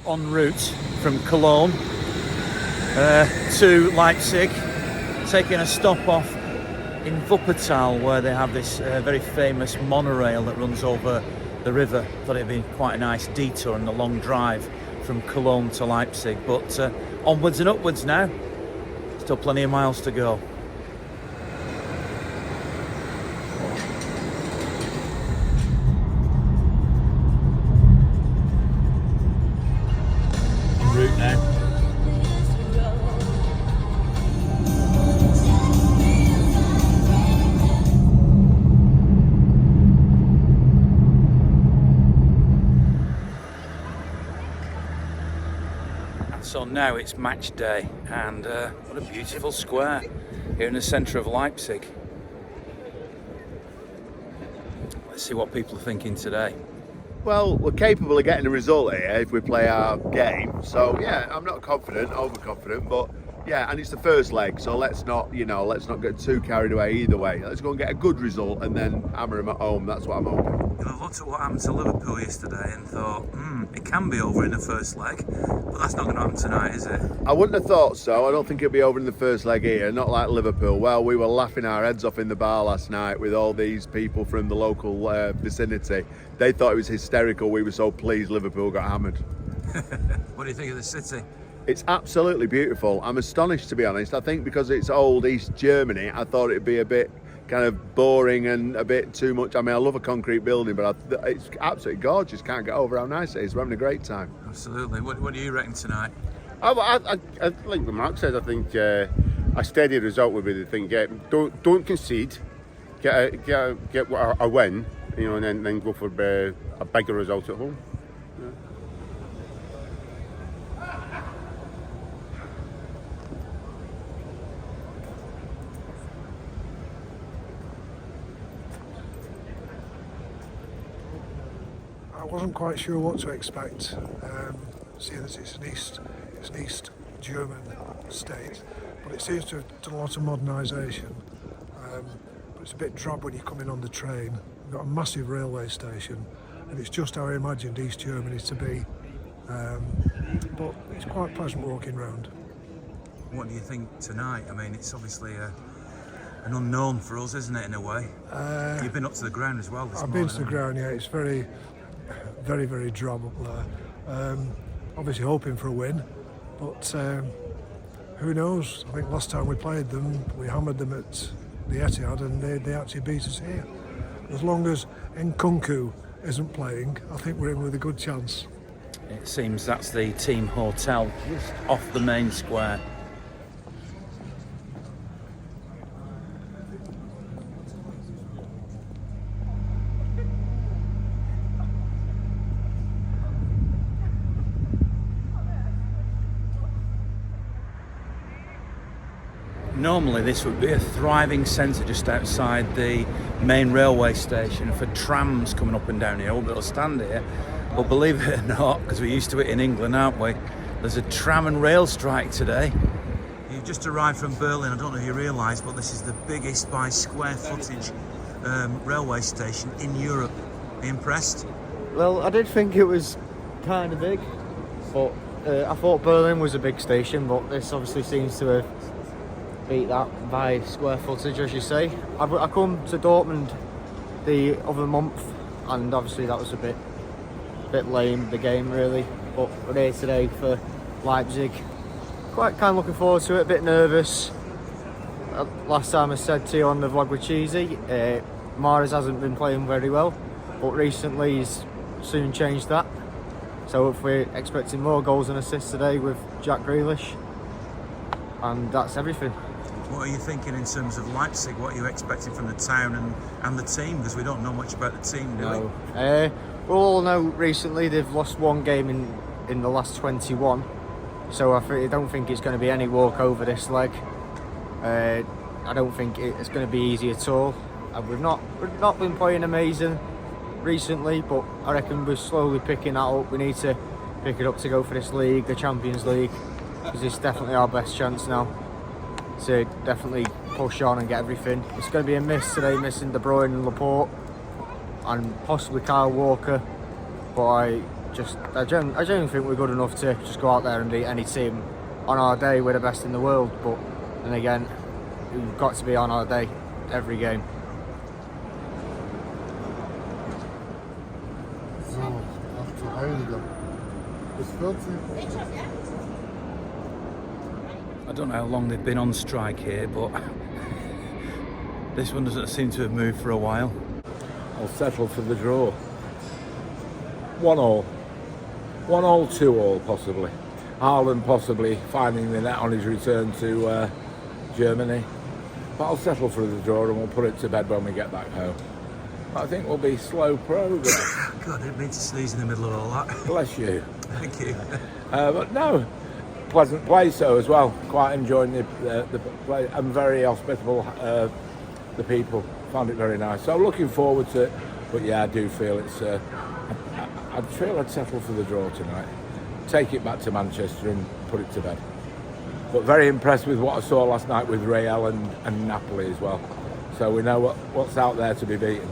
en route from Cologne to Leipzig, taking a stop off in Wuppertal, where they have this very famous monorail that runs over the river. Thought it'd be quite a nice detour and a long drive from Cologne to Leipzig, but onwards and upwards now. Still plenty of miles to go. En route now. So now it's match day, and what a beautiful square here in the centre of Leipzig. Let's see what people are thinking today. Well, we're capable of getting a result here if we play our game. So yeah, I'm not confident, overconfident, but yeah, and it's the first leg, so let's not get too carried away either way. Let's go and get a good result and then hammer them at home. That's what I'm hoping. I looked at what happened to Liverpool yesterday and thought, it can be over in the first leg, but that's not going to happen tonight, is it? I wouldn't have thought so. I don't think it'll be over in the first leg here, not like Liverpool. Well, we were laughing our heads off in the bar last night with all these people from the local vicinity. They thought it was hysterical. We were so pleased Liverpool got hammered. What do you think of the city? It's absolutely beautiful. I'm astonished, to be honest. I think because it's old East Germany, I thought it'd be a bit kind of boring and a bit too much. I mean, I love a concrete building, but it's absolutely gorgeous. Can't get over how nice it is. We're having a great time. Absolutely. What do you reckon tonight? I like what Mark said. I think a steady result would be the thing. Don't concede. Get a win, and then go for a bigger result at home. I wasn't quite sure what to expect, seeing that it's an East German state, but it seems to have done a lot of modernisation. But it's a bit drab when you come in on the train. We've got a massive railway station, and it's just how I imagined East Germany to be. But it's quite pleasant walking round. What do you think tonight? I mean, it's obviously an unknown for us, isn't it, in a way? You've been up to the ground as well this morning. I've been to the ground, yeah. It's very, very drab up there. Obviously hoping for a win, but who knows? I think last time we played them, we hammered them at the Etihad, and they actually beat us here. As long as Nkunku isn't playing, I think we're in with a good chance. It seems that's the team hotel just off the main square. Normally this would be a thriving centre just outside the main railway station for trams coming up and down here. I won't be able to stand here, but believe it or not, because we're used to it in England, aren't we? There's a tram and rail strike today. You've just arrived from Berlin. I don't know if you realise, but this is the biggest by square footage railway station in Europe. Are you impressed? Well, I did think it was kind of big, but I thought Berlin was a big station, but this obviously seems to have beat that by square footage, as you say. I come to Dortmund the other month, and obviously that was a bit lame, the game really, but we're here today for Leipzig. Quite kind of looking forward to it, a bit nervous. Last time I said to you on the vlog with Cheesy, Mahrez hasn't been playing very well, but recently he's soon changed that. So if we're expecting more goals and assists today with Jack Grealish, and that's everything. What are you thinking in terms of Leipzig? What are you expecting from the town and the team? Because we don't know much about the team, do we? We all know recently they've lost one game in the last 21, so I don't think it's going to be any walkover this leg. I don't think it's going to be easy at all. We've not been playing amazing recently, but I reckon we're slowly picking that up. We need to pick it up to go for this league, the Champions League, because it's definitely our best chance now to definitely push on and get everything. It's going to be a miss today, missing De Bruyne and Laporte and possibly Kyle Walker, but I I genuinely think we're good enough to just go out there and beat any team on our day. We're the best in the world, but then again, we've got to be on our day every game. I don't know how long they've been on strike here, but this one doesn't seem to have moved for a while. I'll settle for the draw. 1-1. 1-1, 2-2 possibly. Haaland possibly finding the net on his return to Germany. But I'll settle for the draw and we'll put it to bed when we get back home. I think we'll be slow progress. God, I didn't mean to sneeze in the middle of all that. Bless you. Thank you. But no, pleasant place though as well. Quite enjoying the place. I'm very hospitable. The people found it very nice. So looking forward to it. But yeah, I do feel it's. I feel I'd settle for the draw tonight. Take it back to Manchester and put it to bed. But very impressed with what I saw last night with Real and Napoli as well. So we know what's out there to be beaten.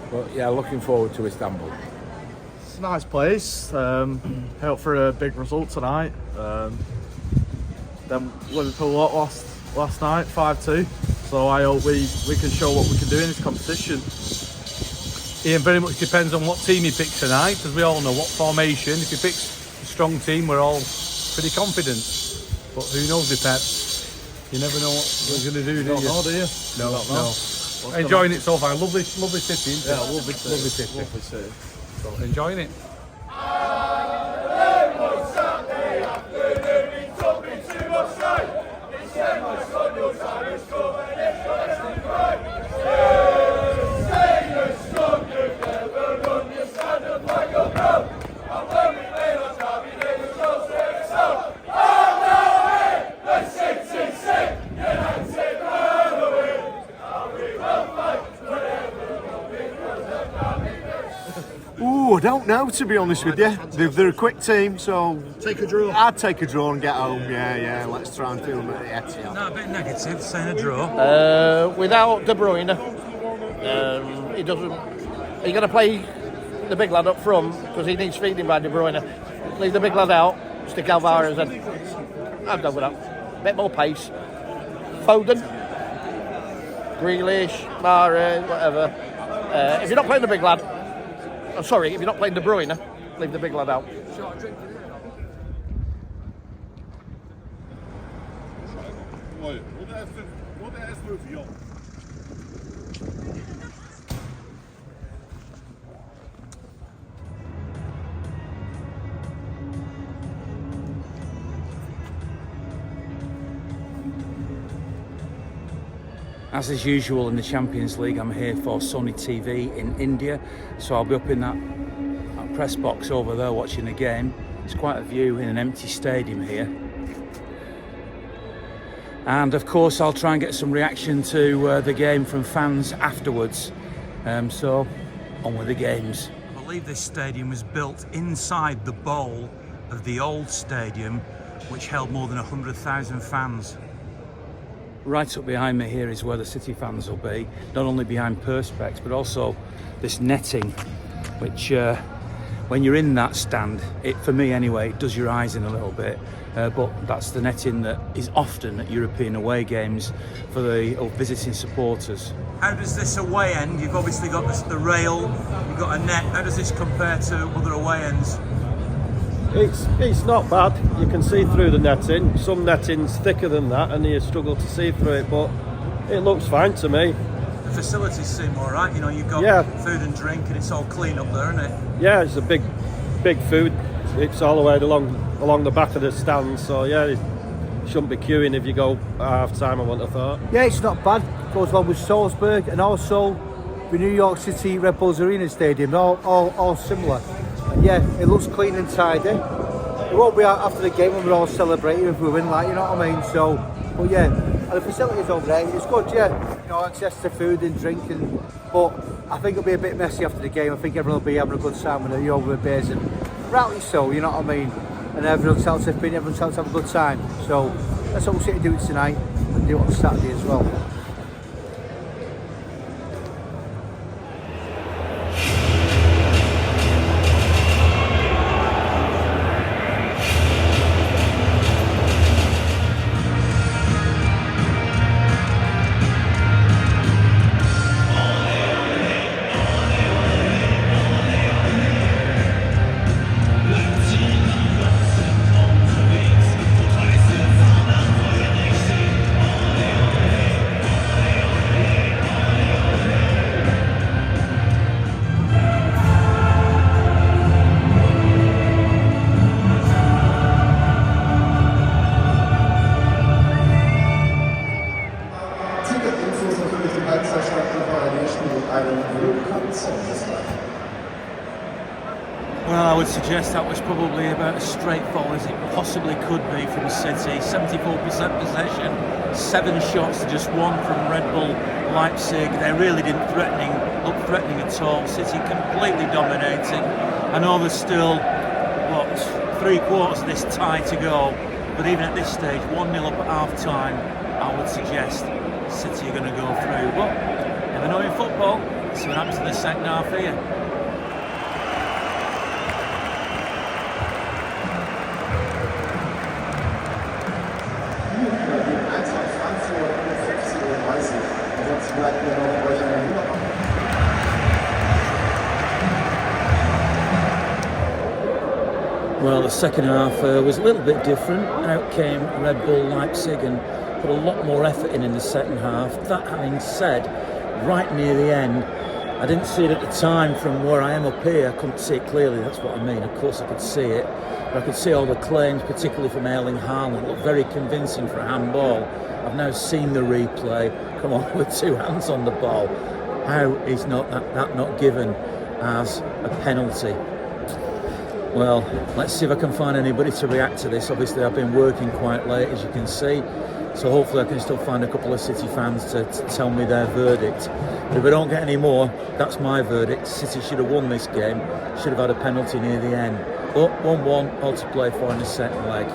But yeah, looking forward to Istanbul. It's a nice place. Hope for a big result tonight. Then Liverpool lost last night 5-2. So I hope we can show what we can do in this competition. Ian, very much depends on what team he picks tonight, because we all know what formation. If he picks a strong team, we're all pretty confident. But who knows with Pep? You never know what we're going to do, do you? No, do you? No. Enjoying it so far. Lovely city. Yeah, lovely city. Lovely city. Lovely city. So enjoying it. Ooh, I don't know, to be honest with you. They're a quick team, so Take a draw. I'd take a draw and get home. Yeah, let's try and feel them at the Etihad. No, a bit negative, saying a draw. Without De Bruyne, he doesn't. Are you going to play the big lad up front because he needs feeding by De Bruyne? Leave the big lad out. Stick Alvarez in. I'd go with that. Bit more pace. Foden, Grealish, Mahrez, whatever. If you're not playing the big lad, if you're not playing De Bruyne, leave the big lad out. As is usual in the Champions League, I'm here for Sony TV in India, so I'll be up in that press box over there watching the game. It's quite a view in an empty stadium here. And of course I'll try and get some reaction to the game from fans afterwards. So on with the games. I believe this stadium was built inside the bowl of the old stadium, which held more than 100,000 fans. Right up behind me here is where the City fans will be, not only behind Perspex but also this netting, which when you're in that stand, for me anyway, it does your eyes in a little bit, but that's the netting that is often at European away games for the visiting supporters. How does this away end? You've obviously got the rail, you've got a net. How does this compare to other away ends? It's not bad. You can see through the netting. Some netting's thicker than that and you struggle to see through it, but it looks fine to me. The facilities seem alright, you know, you've got food and drink and it's all clean up there, isn't it? Yeah, it's a big food. It's all the way along the back of the stand, so yeah, you shouldn't be queuing if you go at half time, I wouldn't have thought. Yeah, it's not bad. Goes well with Salzburg and also the New York City Red Bulls Arena Stadium, all similar. Yeah, it looks clean and tidy. It won't be out after the game when we're all celebrating if we win, like, you know what I mean? So, but yeah, and the facilities over there, it's good, yeah. You know, access to food and drink, but I think it'll be a bit messy after the game. I think everyone will be having a good time with the over beers and rightly so, you know what I mean? And everyone's else have a good time. So that's what we'll see to do it tonight and do it on Saturday as well. durch die Halbzeitschlag der RRG spielt einen Willkommen-Song des Well, I would suggest that was probably about as straightforward as it possibly could be from City. 74% possession, 7 shots to just 1 from Red Bull Leipzig. They really didn't look threatening at all. City completely dominating. I know there's still, 3/4 of this tie to go, but even at this stage, 1-0 up at half-time, I would suggest City are going to go through. But never know in football. See what happens in the second half here. Well, the second half was a little bit different. Out came Red Bull Leipzig and put a lot more effort in the second half. That having said, right near the end, I didn't see it at the time from where I am up here. I couldn't see it clearly, that's what I mean. Of course I could see it, but I could see all the claims, particularly from Erling Haaland. It looked very convincing for a handball. I've now seen the replay. Come on, with 2 hands on the ball. How is that not given as a penalty? Well, let's see if I can find anybody to react to this. Obviously, I've been working quite late, as you can see. So hopefully I can still find a couple of City fans to tell me their verdict. But if I don't get any more, that's my verdict. City should have won this game. Should have had a penalty near the end. But 1-1, all to play for in the second leg.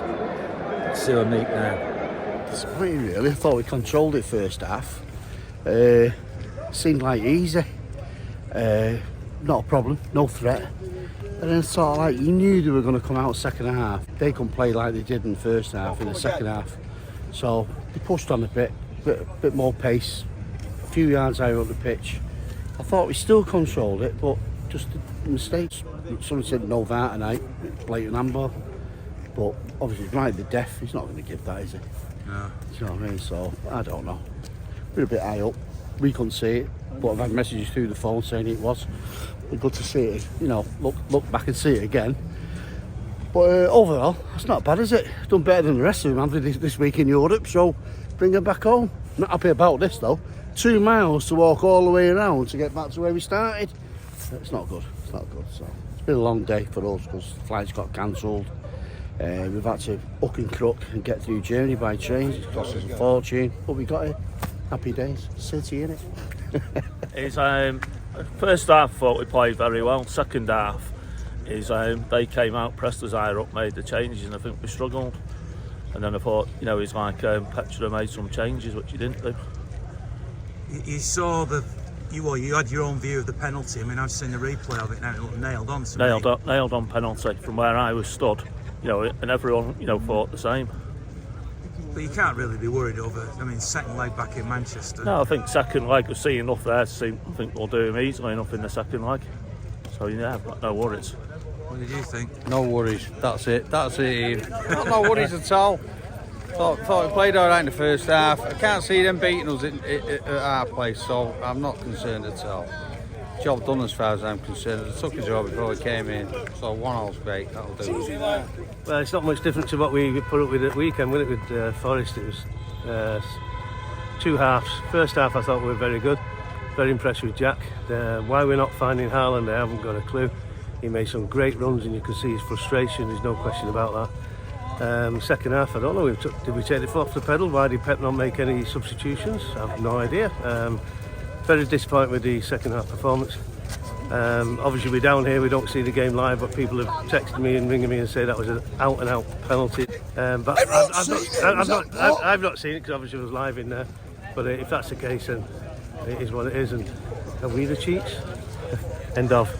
Let's see who I meet now. Disappointing, really. I thought we controlled it first half. Seemed like easy. Not a problem, no threat. And then sort of like you knew they were going to come out second half. They couldn't play like they did in the first half, in the second half. So they pushed on a bit more pace, a few yards higher up the pitch. I thought we still controlled it, but just mistakes. Someone said no VAR tonight, blatant handball. But obviously, right, the deaf, he's not going to give that, is he? No. Do you know what I mean? So I don't know. We're a bit high up. We couldn't see it, but I've had messages through the phone saying it was. It's good to see it, look back and see it again. But overall, it's not bad, is it? Done better than the rest of them, haven't they, this week in Europe, so bring them back home. Not happy about this, though. 2 miles to walk all the way around to get back to where we started. It's not good, So it's been a long day for us because flights got cancelled. We've had to hook and crook and get through Germany by train. It cost us a fortune, but we got it. Happy days. City, innit? It's first half I thought we played very well. Second half is they came out, pressed us higher up, made the changes, and I think we struggled. And then I thought, it's like Petra made some changes which he didn't do. You saw you had your own view of the penalty. I mean, I've seen the replay of it now. It looked nailed on to me. Nailed on penalty from where I was stood. And everyone thought the same. But you can't really be worried over, second leg back in Manchester. No, I think second leg, we've seen enough there to see, I think we'll do him easily enough in the second leg. So, I've got no worries. What did you think? No worries, that's it, Ian. No worries at all. Thought we played all right in the first half. I can't see them beating us at our place, so I'm not concerned at all. Job done as far as I'm concerned. I took a job before we came in, so 1-0's great, that'll do. Well, it's not much different to what we put up with at weekend, wasn't it, with Forest. It was 2 halves. First half I thought we were very good, very impressed with Jack. Why we're not finding Haaland, I haven't got a clue. He made some great runs and you can see his frustration, there's no question about that. Second half, I don't know, did we take the foot off the pedal? Why did Pep not make any substitutions? I have no idea. Very disappointed with the second half performance. Obviously we're down here, we don't see the game live, but people have texted me and ringing me and say that was an out and out penalty. But I've not seen it because obviously it was live in there. But if that's the case, then it is what it is. And are we the cheats? End of.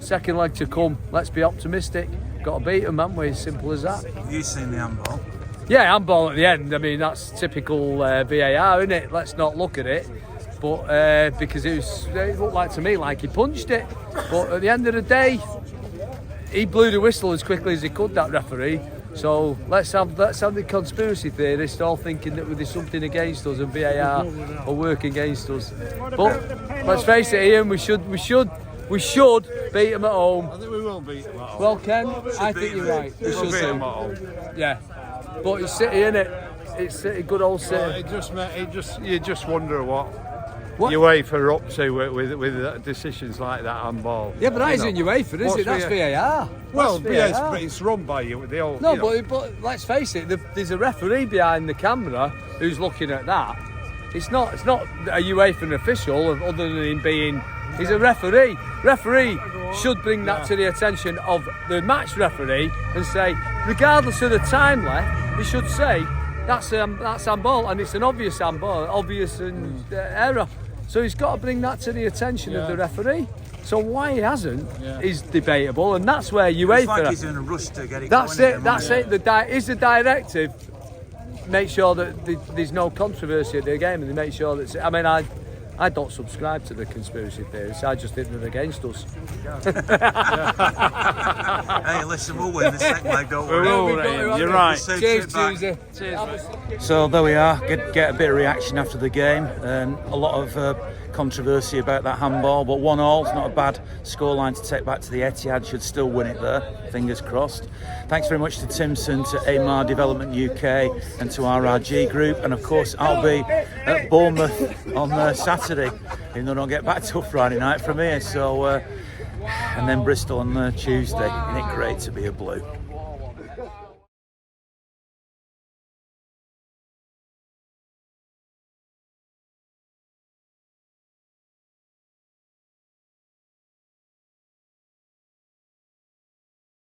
Second leg to come, let's be optimistic. Got to beat them, haven't we? Simple as that. Have you seen the handball? Yeah, handball at the end. That's typical VAR, isn't it? Let's not look at it. But because it looked like to me like he punched it. But at the end of the day, he blew the whistle as quickly as he could, that referee. So let's have the conspiracy theorists all thinking that there's something against us and VAR will work against us. But let's face it, Ian, we should beat them at home. I think we will beat them at home. Well, Ken, I think you're right. We should beat them at home. Yeah, but it's City, innit? it's a good old city. You just wonder what UEFA are up to with decisions like that on ball. Yeah, but that isn't UEFA, is it? That's VAR. Well, That's yes, VAR. but it's run by you. They all, No, you know. but let's face it. There's a referee behind the camera who's looking at that. It's not a UEFA official, other than him being. He's a referee. Referee should bring that to the attention of the match referee and say, regardless of the time left, he should say that's handball, and it's an obvious handball, obvious error. So he's got to bring that to the attention of the referee. So why he hasn't is debatable, and that's where UEFA. It's like he's in a rush to get it. That's going it. again, That's isn't it. Is the directive make sure that there's no controversy at the game, and they make sure that. I mean, I don't subscribe to the conspiracy theories. I just think they're against us. Hey, listen, we'll win the second leg, don't we? You're right. Cheers, Tuesday. So there we are. Get a bit of reaction after the game, and a lot of controversy about that handball. But 1-1, it's not a bad scoreline to take back to the Etihad. Should still win it there. Fingers crossed. Thanks very much to Timpson, to Eamar Development UK, and to RRG Group. And of course, I'll be at Bournemouth on Saturday, even though I don't get back till Friday night from here. So, and then Bristol on Tuesday. Isn't it great to be a Blue?